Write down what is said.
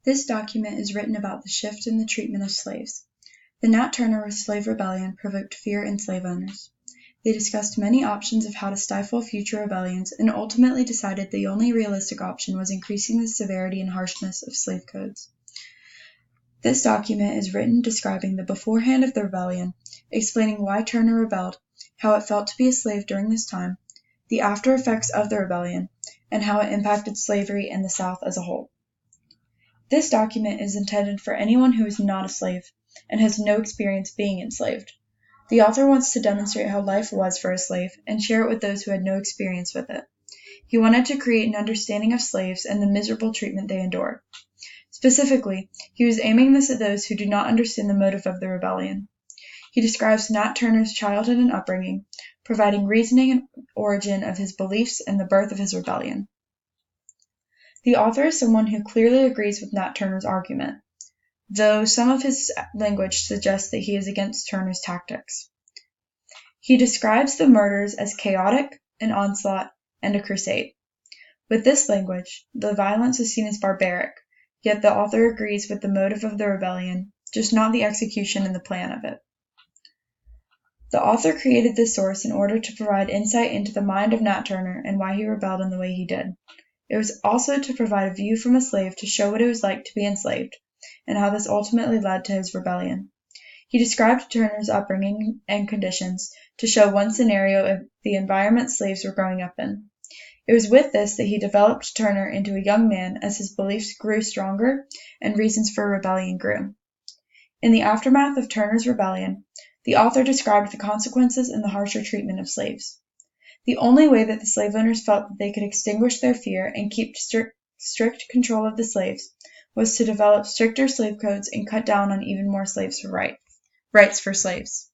This document is written about the shift in the treatment of slaves. The Nat Turner slave rebellion provoked fear in slave owners. They discussed many options of how to stifle future rebellions and ultimately decided the only realistic option was increasing the severity and harshness of slave codes. This document is written describing the beforehand of the rebellion, explaining why Turner rebelled, how it felt to be a slave during this time, the after effects of the rebellion, and how it impacted slavery in the South as a whole. This document is intended for anyone who is not a slave and has no experience being enslaved. The author wants to demonstrate how life was for a slave and share it with those who had no experience with it. He wanted to create an understanding of slaves and the miserable treatment they endured. Specifically, he was aiming this at those who do not understand the motive of the rebellion. He describes Nat Turner's childhood and upbringing, providing reasoning and origin of his beliefs and the birth of his rebellion. The author is someone who clearly agrees with Nat Turner's argument, though some of his language suggests that he is against Turner's tactics. He describes the murders as chaotic, an onslaught, and a crusade. With this language, the violence is seen as barbaric, yet the author agrees with the motive of the rebellion, just not the execution and the plan of it. The author created this source in order to provide insight into the mind of Nat Turner and why he rebelled in the way he did. It was also to provide a view from a slave to show what it was like to be enslaved, and how this ultimately led to his rebellion. He described Turner's upbringing and conditions to show one scenario of the environment slaves were growing up in. It was with this that he developed Turner into a young man as his beliefs grew stronger and reasons for rebellion grew. In the aftermath of Turner's rebellion, the author described the consequences and the harsher treatment of slaves. The only way that the slave owners felt that they could extinguish their fear and keep strict control of the slaves was to develop stricter slave codes and cut down on even more rights for slaves.